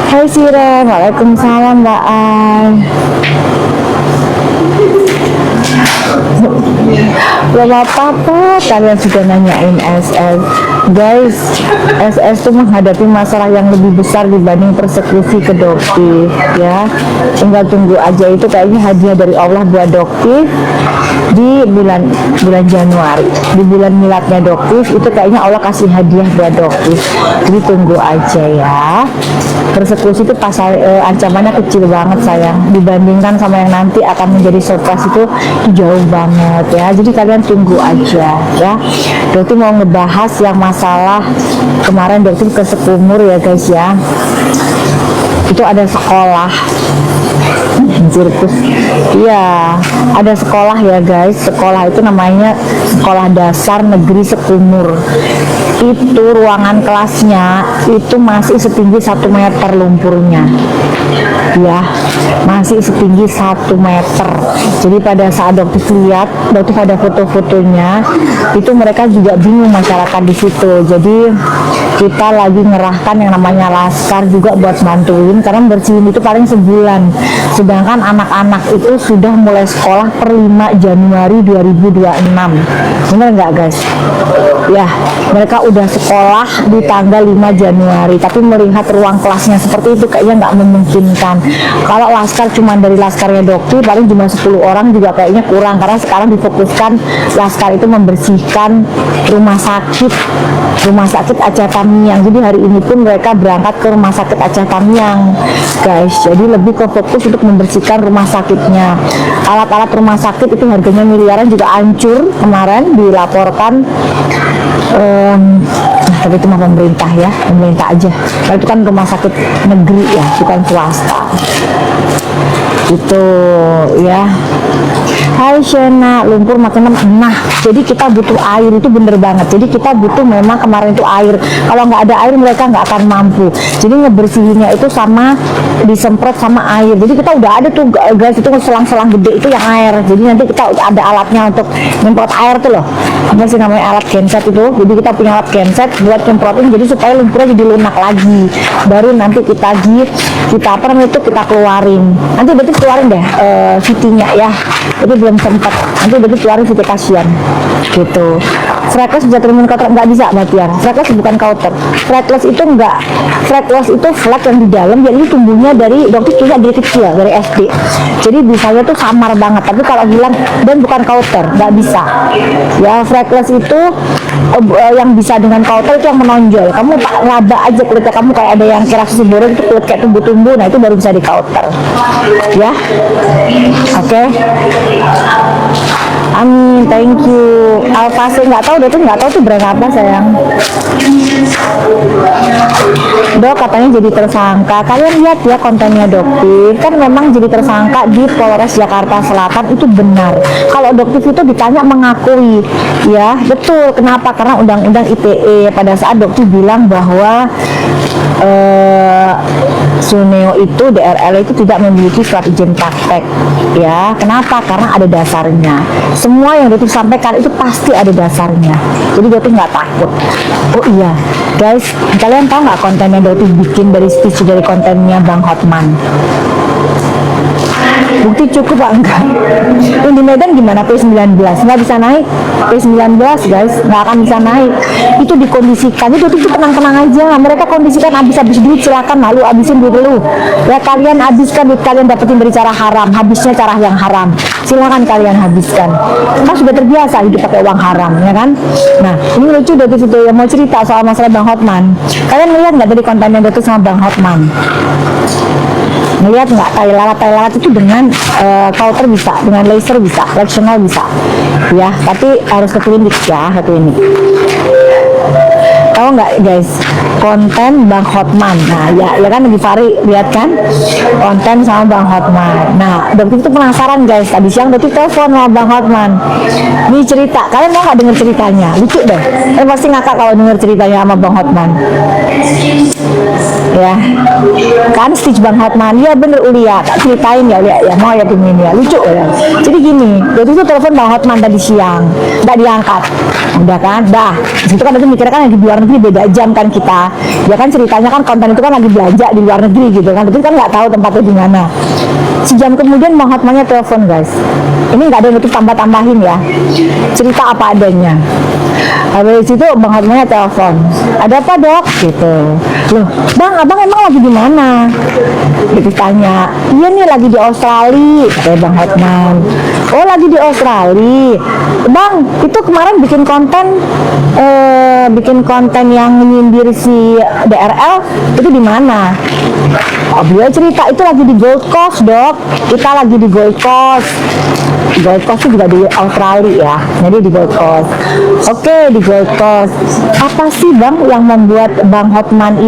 Hai Siren, waalaikumsalam Mbak Ai. Belum apa-apa, kalian sudah nanyain SS. Guys, SS itu menghadapi masalah yang lebih besar dibanding persekusi ke Doktif ya. Tinggal tunggu aja, itu kayaknya hadiah dari Allah buat Doktif di bulan Januari, di bulan miladnya Doktif. Itu kayaknya Allah kasih hadiah buat Doktif, jadi tunggu aja ya. Persekusi itu pasal ancamannya kecil banget sayang, dibandingkan sama yang nanti akan menjadi surprise itu jauh banget ya. Jadi kalian tunggu aja ya. Doktif mau ngebahas yang masalah kemarin Doktif ke Sekumur ya guys ya. Itu ada sekolah sirkus, iya ada sekolah ya guys. Sekolah itu namanya Sekolah Dasar Negeri Sekumur. Itu ruangan kelasnya itu masih setinggi 1 meter lumpurnya ya, masih setinggi 1 meter. Jadi pada saat Doktif lihat, Doktif ada foto-fotonya, itu mereka juga bingung masyarakat di situ. Jadi kita lagi ngerahkan yang namanya laskar juga buat bantuin, karena bersihin itu paling sebulan, sedangkan anak-anak itu sudah mulai sekolah per 5 Januari 2026. Bener nggak guys? Ya, mereka udah sekolah di tanggal 5 Januari, tapi melihat ruang kelasnya seperti itu kayaknya nggak memungkinkan. Kalau laskar cuma dari laskarnya Doktif paling cuma 10 orang juga kayaknya kurang, karena sekarang difokuskan laskar itu membersihkan rumah sakit Aceh Tamiang. Jadi hari ini pun mereka berangkat ke rumah sakit Aceh Tamiang guys, jadi lebih ke fokus untuk membersihkan rumah sakitnya. Alat-alat rumah sakit itu harganya miliaran juga hancur kemarin dilaporkan. Tapi itu mah pemerintah ya, pemerintah aja. Nah, itu kan rumah sakit negeri ya, bukan swasta. Itu ya. Hai Shena, lumpur makin nah, jadi kita butuh air, itu bener banget. Jadi kita butuh memang kemarin itu air. Kalau nggak ada air mereka nggak akan mampu. Jadi ngebersihinnya itu sama disemprot sama air. Jadi kita udah ada tuh guys, itu selang-selang gede itu yang air. Jadi nanti kita ada alatnya untuk nyemprot air tuh loh. Apa sih namanya, alat genset itu. Jadi kita punya alat genset buat nyemprotin, jadi supaya lumpurnya jadi lunak lagi. Baru nanti kita apa namanya itu kita keluarin. Nanti berarti keluarin deh VT-nya ya. Jadi belum sempat, nanti berarti keluarin VT kasihan gitu. Freckles bisa terima kauter, nggak bisa Batiar. Freckles bukan kauter. Freckles itu enggak. Freckles itu flek yang di dalam, jadi tumbuhnya dari Doktif punya dari kecil, dari SD. Jadi bisanya tuh samar banget. Tapi kalau bilang dan bukan kauter, nggak bisa. Ya Freckles itu yang bisa dengan kauter itu yang menonjol. Kamu laba aja kulitnya kamu kayak ada yang kira susu borong itu kulit kayak tumbuh-tumbuh, nah itu baru bisa di kauter. Ya, oke. Amin, thank you. Alfase nggak tahu, Doktif nggak tahu tuh brand apa sayang. Dok katanya jadi tersangka. Kalian lihat ya kontennya Doktif, kan memang jadi tersangka di Polres Jakarta Selatan itu benar. Kalau Doktif itu ditanya mengakui, ya betul. Kenapa? Karena undang-undang ITE pada saat Doktif bilang bahwa Suneo itu DRL itu tidak memiliki surat izin praktek ya. Kenapa? Karena ada dasarnya. Semua yang Doktif sampaikan itu pasti ada dasarnya. Jadi Doktif nggak takut. Oh iya guys, kalian tahu nggak kontennya Doktif bikin dari speech dari kontennya Bang Hotman? Bukti cukup pak enggak? Yang di Medan gimana? P19 nggak bisa naik. P19 guys nggak akan bisa naik. Itu dikondisikan. Jadi itu tenang-tenang aja. Mereka kondisikan habis duit, silakan lalu habisin duit dulu. Ya kalian habiskan duit kalian dapetin dari cara haram, habisnya cara yang haram. Silakan kalian habiskan. Kan sudah terbiasa hidup pakai uang haram ya kan? Nah ini lucu Doktif itu yang mau cerita soal masalah Bang Hotman. Kalian melihat nggak dari kontennya Doktif sama Bang Hotman? Melihat nggak tai lalat itu dengan kauter bisa, dengan laser bisa, fractional bisa ya, tapi harus ke klinik ya, ke klinik. Tahu nggak guys konten Bang Hotman? Nah ya kan lagi Fari lihat kan konten sama Bang Hotman. Nah Doktif itu penasaran guys, tadi siang Doktif telepon sama Bang Hotman, ini cerita, kalian mau nggak denger ceritanya? Lucu deh, pasti ngakak kalau denger ceritanya sama Bang Hotman ya. ya kan Stitch Bang Hotman. Ya bener Uli ya, tak ceritain ya Uli ya, mau ya ini ya, lucu ya. Jadi gini, waktu itu telepon Bang Hotman tadi siang, nggak diangkat, udah kan, dah itu kan itu mikirnya kan lagi di luar negeri, beda jam kan kita ya kan, ceritanya kan konten itu kan lagi belanja di luar negeri gitu kan, itu kan nggak tahu tempatnya di mana. Sejam kemudian Bang Hotmannya telepon guys, ini nggak ada nutup tambah-tambahin ya, cerita apa adanya. Habis itu Bang Hotmannya telepon, ada apa dok gitu. Loh bang, abang emang lagi di mana? Ditanya, iya nih lagi di Australia, kata Bang Hotman. Oh lagi di Australia, bang itu kemarin bikin konten yang nyindir si DRL itu di mana? Oh, beliau cerita itu lagi di Gold Coast dok, kita lagi di Gold Coast. Gold Coast itu juga di Australia ya, jadi di Gold Coast. Oke, di Gold Coast. Apa sih bang yang membuat Bang Hotman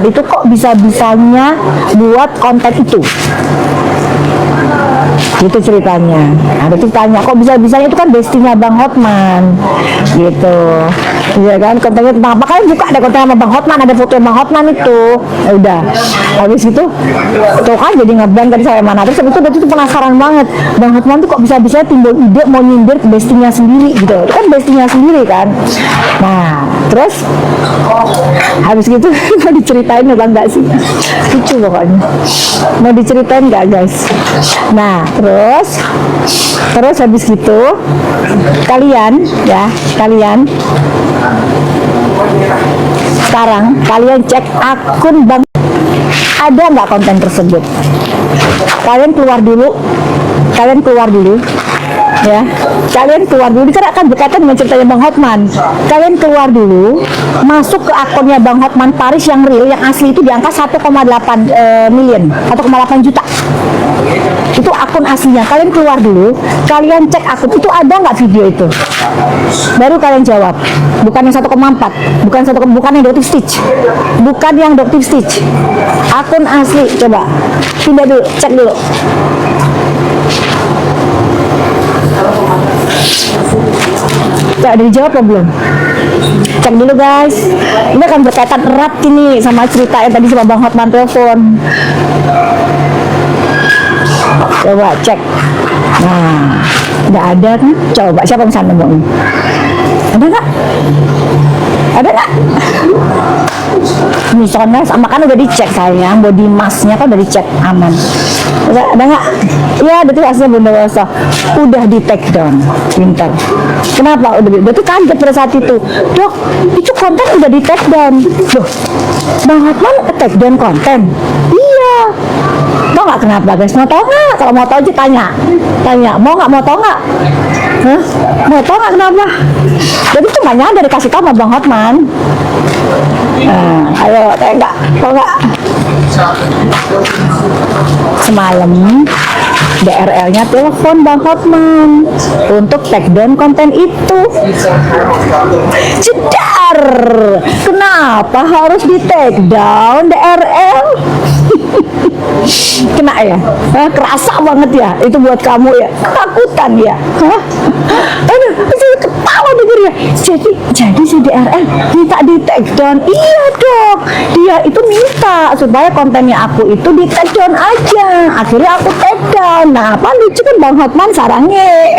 itu kok bisa-bisanya buat konten itu? Gitu ceritanya. Ada tanya kok bisa-bisanya, itu kan bestinya Bang Hotman gitu ya kan, kontennya tentang apa, kalian buka ada konten sama Bang Hotman, ada foto Bang Hotman itu. Ya udah habis itu tuh kan jadi ngeband tadi saya mana, terus itu penasaran banget Bang Hotman tuh kok bisa-bisanya timbul ide mau nyindir ke bestinya sendiri gitu, itu kan bestinya sendiri kan. Nah terus habis gitu mau diceritain apa enggak sih, lucu pokoknya, mau diceritain enggak guys? Nah terus habis gitu kalian sekarang kalian cek akun Bang, ada nggak konten tersebut? Kalian keluar dulu ya, kalian keluar dulu, karena akan berkaitan dengan ceritanya Bang Hotman. Kalian keluar dulu, masuk ke akunnya Bang Hotman Paris yang real, yang asli itu di angka 1,8 million, 1,8 juta. Itu akun aslinya. Kalian keluar dulu, kalian cek akun itu, ada nggak video itu, baru kalian jawab. Bukan yang 1,4, bukan yang Dr. Stitch, bukan yang Dr. Stitch, akun asli. Coba pindah dulu, cek dulu. Ada dijawab apa belum? Cek dulu guys, ini akan berkaitan erat ini sama cerita yang tadi sama Bang Hotman telepon. Coba cek. Nah, nggak ada kan? Coba siapa yang sana ngomong? Ada nggak? Ada nggak? Misalnya sama kan udah dicek sayang, body masknya kan udah dicek aman. Ada nggak? Iya, betul, aslinya Bunda Rosa udah di take down. Pintar. Kenapa? Udah tuh kaget pada saat itu. Dok, itu konten udah di take down. Loh, Bang Hotman take down konten? Iya. Tau nggak kenapa guys? Mau tau nggak? Kalau mau tau aja tanya. Mau nggak? Mau tau nggak? Hah? Mau tau nggak kenapa? Jadi cuma nyadar dikasih tau sama Bang Hotman. Nah, ayo, enggak, tau nggak? Semalam DRL-nya telepon Bang Hotman untuk take down konten itu. Jedar, kenapa harus di take down DRL? Kena ya, kerasa banget ya, itu buat kamu ya, ketakutan ya. Hah? Aduh, saya ketawa dengernya. Jadi si DRL minta di take down. Iya dok, dia itu minta supaya kontennya aku itu di take down aja. Akhirnya aku take down. Nah, apa lucu kan Bang Hotman sarangnya.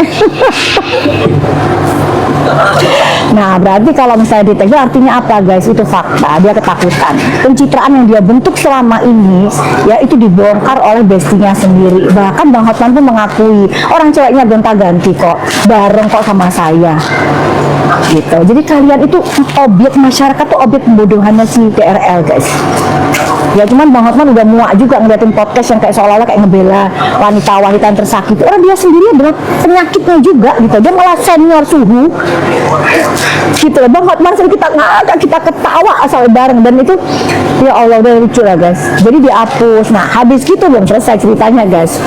Nah, berarti kalau misalnya di take down artinya apa guys? Itu fakta, dia ketakutan. Pencitraan yang dia bentuk selama ini ya itu dibongkar oleh bestinya sendiri. Bahkan Bang Hotman pun mengakui, orang ceweknya gonta-ganti kok, bareng kok sama saya gitu. Jadi kalian itu objek masyarakat tuh, objek pembodohannya si DRL guys. Ya cuman Bang Hotman udah muak juga ngeliatin podcast yang kayak seolah-olah kayak ngebela wanita-wanita yang tersakiti. Orang dia sendiri adalah penyakitnya juga gitu. Dia malah senior suhu gitu loh. Bang Hotman sering kita ngakak, kita ketawa asal bareng, dan itu ya Allah udah lucu lah guys. Jadi dihapus. Nah habis gitu belum selesai ceritanya guys.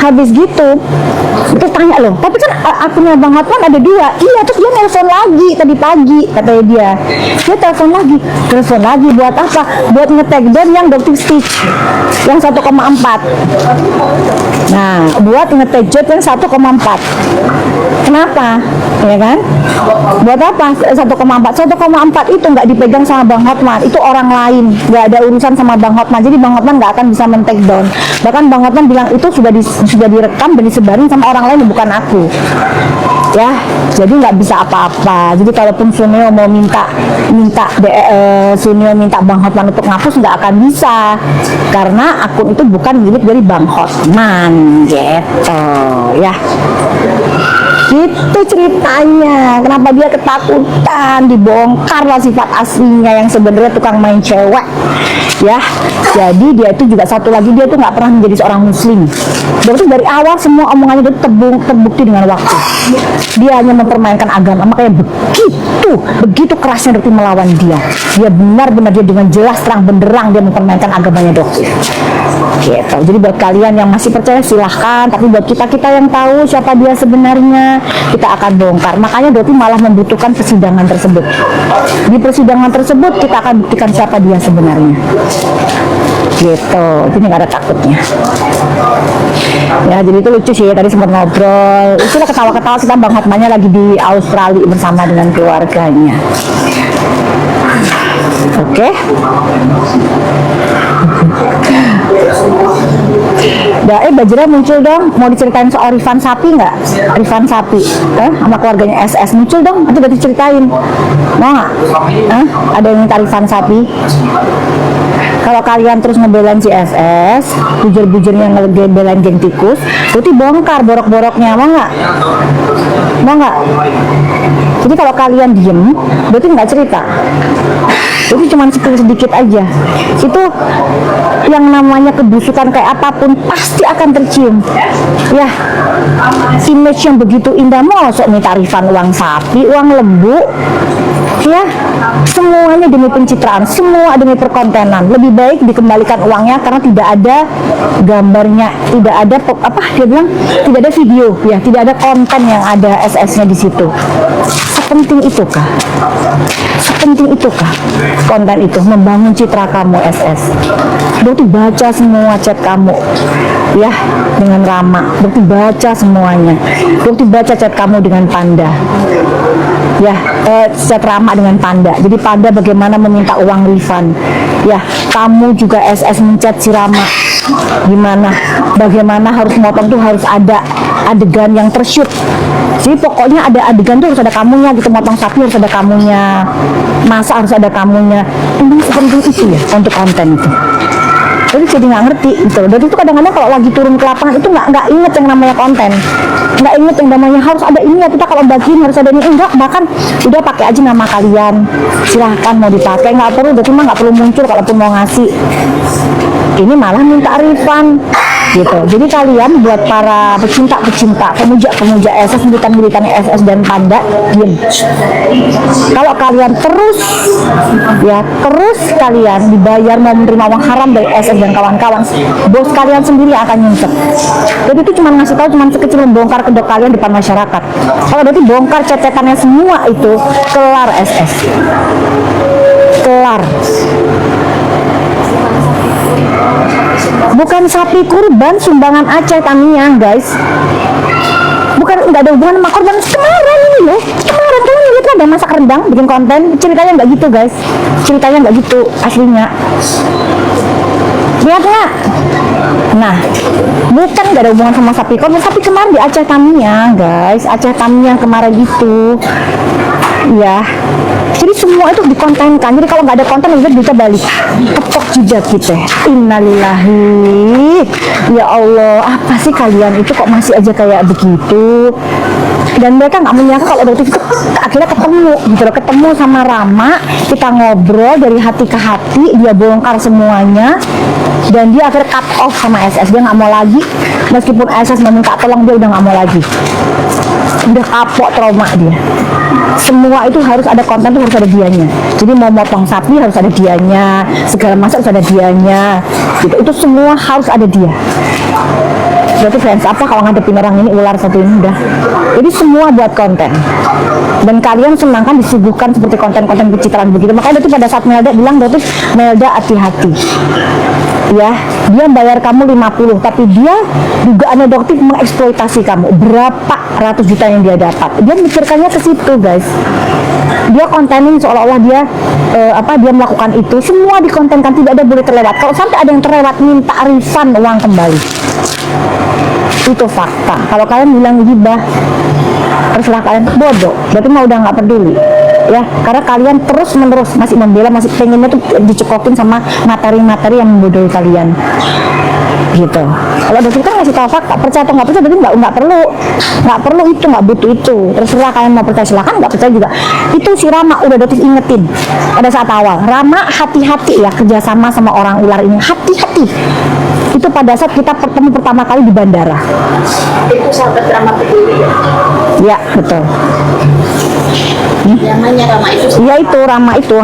Habis gitu terus tanya loh, tapi kan akunnya Bang Hotman ada 2. Iya, terus dia telepon lagi tadi pagi, katanya dia telepon lagi buat apa? Buat nge-tag down yang Dr. Stitch yang 1,4. Nah, buat nge-tag down yang 1,4. Kenapa? Ya kan? Buat apa? 1,4 itu nggak dipegang sama Bang Hotman, itu orang lain, nggak ada urusan sama Bang Hotman. Jadi Bang Hotman nggak akan bisa men-take down. Bahkan Bang Hotman bilang itu sudah direkam dan disebarin sama orang lain, bukan aku. Ya, jadi nggak bisa apa-apa. Jadi kalaupun Suneo mau Suneo minta Bang Hotman untuk ngapus, nggak akan bisa, karena akun itu bukan milik dari Bang Hotman, gitu ya. Gitu ceritanya, kenapa dia ketakutan, dibongkar lah sifat aslinya yang sebenarnya tukang main cewek ya. Jadi dia itu juga satu lagi, dia tuh nggak pernah menjadi seorang muslim. Berarti dari awal semua omongannya itu terbukti dengan waktu. Dia hanya mempermainkan agama, makanya begitu kerasnya Dokti melawan dia. Dia benar-benar dia dengan jelas terang benderang dia mempermainkan agamanya Dokti. Gitu. Jadi buat kalian yang masih percaya silahkan, tapi buat kita yang tahu siapa dia sebenarnya, kita akan bongkar. Makanya Dokti malah membutuhkan persidangan tersebut. Di persidangan tersebut kita akan buktikan siapa dia sebenarnya. Gitu, jadi nggak ada takutnya. Ya, jadi itu lucu sih, tadi sempat ngobrol. Itulah ketawa-ketawa kita, Bang Hotmannya lagi di Australia bersama dengan keluarganya. Oke. Bajra muncul dong, mau diceritain soal Rifan Sapi nggak? Rifan Sapi, sama keluarganya SS muncul dong, nanti udah diceritain. Mau nggak? Ada yang minta Rifan Sapi? Kalau kalian terus ngebelain si SS, bujur-bujurnya ngebelain geng tikus, berarti bongkar borok-boroknya, mau nggak? Mau nggak? Jadi kalau kalian diem, berarti nggak cerita. Itu cuma sedikit aja. Itu yang namanya kebusukan kayak apapun pasti akan tercium. Ya, image yang begitu indah, mosok minta Rifan uang sapi, uang lembu. Ya, semuanya demi pencitraan, semua demi perkontenan. Lebih baik dikembalikan uangnya karena tidak ada gambarnya, tidak ada apa dia bilang, tidak ada video, ya, tidak ada konten yang ada SS-nya di situ. Sepenting itukah? Sepenting itukah konten itu membangun citra kamu SS? Dokti baca semua chat kamu, ya, dengan Rama. Dokti baca semuanya. Dokti baca chat kamu dengan Panda. Ya, chat Rama dengan Panda. Jadi Panda bagaimana meminta uang refund. Ya, kamu juga SS menchat si Rama. Gimana? Bagaimana harus motong tuh harus ada adegan yang tershoot. Jadi pokoknya ada adegan tuh harus ada kamunya gitu, motong sapi harus ada kamunya, masak harus ada kamunya. Ini sepenting itu ya untuk konten itu. Jadi nggak ngerti gitu. Dan itu kadang-kadang kalau lagi turun ke lapangan itu nggak inget yang namanya konten, nggak inget yang namanya harus ada ini ya, kita kalau bagiin harus ada ini, enggak. Bahkan udah pakai aja nama kalian, silahkan mau dipakai, nggak perlu. Berarti mah nggak perlu muncul kalaupun mau ngasih. Ini malah minta refund gitu. Jadi kalian buat para pecinta-pecinta, pemuja-pemuja SS, militan-militan SS dan Panda, diem. Kalau kalian terus kalian dibayar mau menerima uang haram dari SS dan kawan-kawan, bos kalian sendiri akan nyungsep. Jadi itu cuma ngasih tahu, cuma sekecil membongkar kedok kalian depan masyarakat. Kalau berarti bongkar cecetannya semua itu, kelar SS. Kelar. Bukan sapi kurban, sumbangan Aceh Tamiya, guys. Bukan, nggak ada hubungan sama korban kemarin ini loh. Kemarin kalian lihat ada masak rendang bikin konten, ceritanya nggak gitu, guys. Ceritanya nggak gitu aslinya. Lihat nggak? Nah, bukan, nggak ada hubungan sama sapi korban. Sapi kemarin di Aceh Tamiya, guys. Aceh Tamiya kemarin itu, ya. Jadi semua itu dikontenkan. Jadi kalau nggak ada konten, kita balik ketok jidat kita. Innalillahi. Ya Allah, apa sih kalian itu kok masih aja kayak begitu? Dan mereka nggak menyangka kalau waktu itu akhirnya ketemu sama Rama, kita ngobrol dari hati ke hati, dia bongkar semuanya, dan dia akhirnya cut off sama SS. Dia nggak mau lagi, meskipun SS meminta tolong, dia udah nggak mau lagi. Udah kapok, trauma dia. Semua itu harus ada konten, tuh harus ada dianya. Jadi mau motong sapi harus ada dianya, segala masak harus ada dianya gitu. Itu semua harus ada dia. Berarti fans apa kalau ngadepin orang ini, ular satu ini udah. Jadi semua buat konten. Dan kalian senang kan disuguhkan seperti konten-konten pencitraan begitu. Makanya itu pada saat Melda bilang, Melda hati-hati. Ya, dia bayar kamu 50, tapi dia dugaan adoptif mengeksploitasi kamu. Berapa ratus juta yang dia dapat? Dia mikirkannya ke situ, guys. Dia kontenin seolah-olah dia dia melakukan itu. Semua dikontenkan, tidak ada boleh terlewat. Kalau sampai ada yang terlewat, minta refund uang kembali. Itu fakta. Kalau kalian bilang gibah, terserah kalian, bodoh. Berarti mah udah nggak peduli, ya. Karena kalian terus menerus masih membela, masih pengennya tuh dicekokin sama materi-materi yang membodohi kalian, gitu. Kalau dokter kan ngasih tahu fakta, percaya atau nggak percaya, berarti nggak perlu itu, nggak butuh itu. Terserah kalian mau percaya, silakan. Nggak percaya juga. Itu si Rama udah dokter ingetin pada saat awal. Rama, hati-hati ya kerjasama sama orang ular ini, hati-hati. Itu pada saat kita bertemu pertama kali di bandara. Itu sahabat Rama Peduli ya? Ya, betul. Yang nanya Rama itu? Iya, itu Rama itu.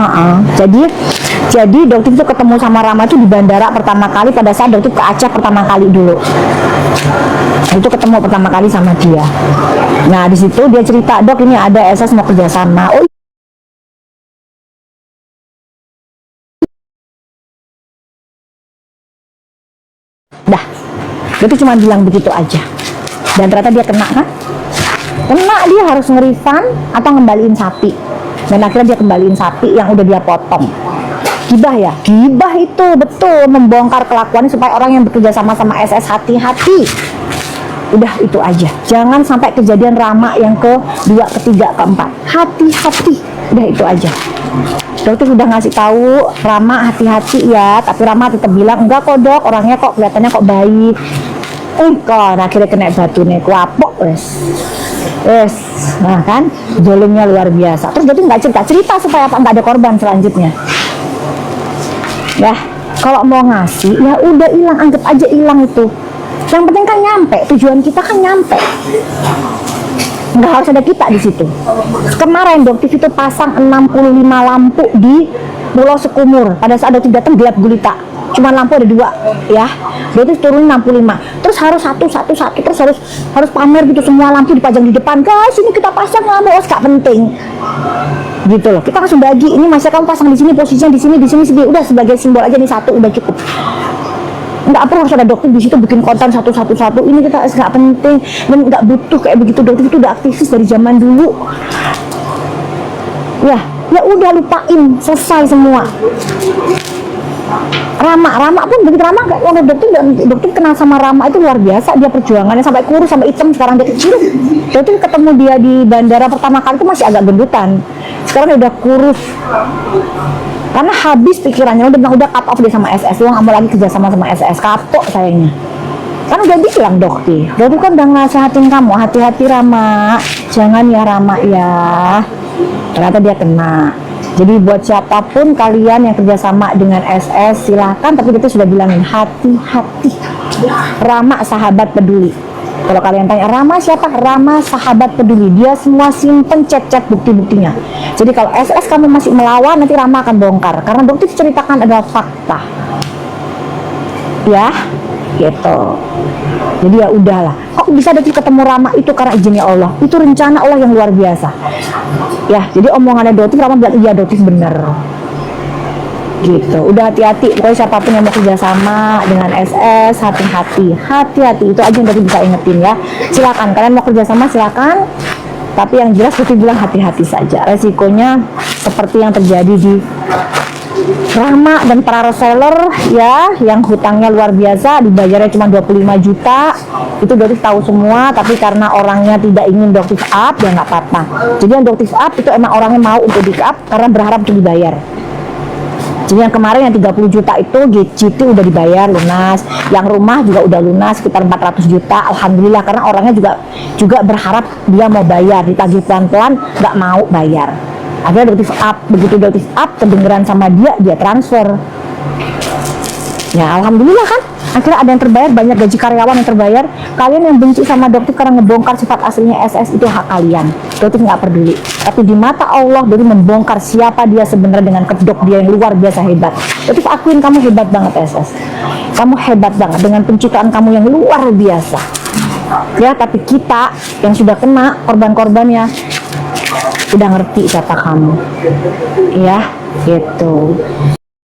Jadi dokter itu ketemu sama Rama itu di bandara pertama kali pada saat dokter ke Aceh pertama kali dulu. Itu ketemu pertama kali sama dia. Nah, di situ dia cerita, "Dok, ini ada SS mau kerjasama." Oh, dah, dia tuh cuma bilang begitu aja. Dan ternyata dia kena kan? Kena, dia harus nge-refund atau ngembaliin sapi. Dan akhirnya dia kembaliin sapi yang udah dia potong. Gibah ya? Gibah itu betul membongkar kelakuannya supaya orang yang bekerja sama SS hati-hati. Udah itu aja. Jangan sampai kejadian Rama yang kedua, ketiga, keempat. Hati-hati. Udah itu aja. Dokter udah ngasih tahu Rama hati-hati ya, tapi Rama tetap bilang enggak kok dok, orangnya kok kelihatannya kok baik. Kok akhirnya kena batu nih, kuapok wes. Nah kan, zolimnya luar biasa. Terus dokter nggak cerita supaya apa, nggak ada korban selanjutnya. Ya, kalau mau ngasih ya udah hilang, anggap aja hilang itu. Yang penting kan nyampe, tujuan kita kan nyampe. Nggak harus ada kita di situ. Kemarin dokter itu pasang 65 lampu di Pulau Sekumur. Pada saat dokter datang gelap gulita, cuma lampu ada 2, ya. Dokter turun 65. Terus harus satu, terus harus pamer gitu, semua lampu dipajang di depan. Guys, ini kita pasang lampu, gak penting. Gitu loh. Kita langsung bagi. Ini masih kamu pasang di sini, posisinya di sini, udah sebagai simbol aja nih, satu udah cukup. Nggak perlu harus ada dokter di situ bikin konten satu. Ini kita nggak penting dan nggak butuh kayak begitu. Dokter itu udah aktivis dari zaman dulu. Ya udah lupain, selesai semua. Rama pun begitu. Rama kayak orang dokter kenal sama Rama itu luar biasa. Dia perjuangannya sampai kurus, sampai hitam. Sekarang dia kecil. Dokter ketemu dia di bandara pertama kali itu masih agak gendutan. Sekarang dia udah kurus. Karena habis pikirannya, udah cut off dia sama SS. Lu nggak mau lagi kerja sama SS, kapok sayangnya. Kan udah bilang dokter kan udah nasihatin kamu, hati-hati Rama, jangan ya Rama ya. Ternyata dia kena. Jadi buat siapapun kalian yang kerjasama dengan SS silahkan, tapi kita sudah bilangin hati-hati. Rama sahabat peduli. Kalau kalian tanya Rama siapa? Rama sahabat peduli. Dia semua simpen chat-chat bukti-buktinya. Jadi kalau SS kamu masih melawan, nanti Rama akan bongkar. Karena bukti diceritakan adalah fakta. Ya, gitu. Jadi ya udahlah. Kok bisa ada ketemu Rama itu karena izinnya Allah? Itu rencana Allah yang luar biasa. Ya, jadi omongannya Dotif, Rama bilang iya Dotif bener. Gitu, udah hati-hati. Pokoknya siapapun yang mau kerjasama dengan SS, hati-hati itu aja yang tadi bisa ingetin ya. Silakan kalian mau kerjasama silakan, tapi yang jelas Putih bilang hati-hati saja. Resikonya seperti yang terjadi di Rama dan para reseller ya, yang hutangnya luar biasa, dibayarnya cuma 25 juta. Itu Doktif tahu semua, tapi karena orangnya tidak ingin Doktif up ya nggak apa-apa. Jadi yang Doktif up itu emang orangnya mau untuk di up karena berharap untuk dibayar. Jadi yang kemarin yang 30 juta itu GCT udah dibayar lunas, yang rumah juga udah lunas sekitar 400 juta, alhamdulillah, karena orangnya juga berharap dia mau bayar, ditagih pelan-pelan, nggak mau bayar. Akhirnya Doktif up, begitu Doktif up kedengeran sama dia transfer. Ya alhamdulillah kan, akhirnya ada yang terbayar, banyak gaji karyawan yang terbayar. Kalian yang benci sama Doktif karena ngebongkar sifat aslinya SS, itu hak kalian. Doktif nggak peduli. Tapi di mata Allah, Doktif membongkar siapa dia sebenarnya dengan kedok dia yang luar biasa hebat. Doktif akuin kamu hebat banget SS. Kamu hebat banget dengan penciptaan kamu yang luar biasa. Ya, tapi kita yang sudah kena korban-korbannya udah ngerti siapa kamu. Ya, gitu.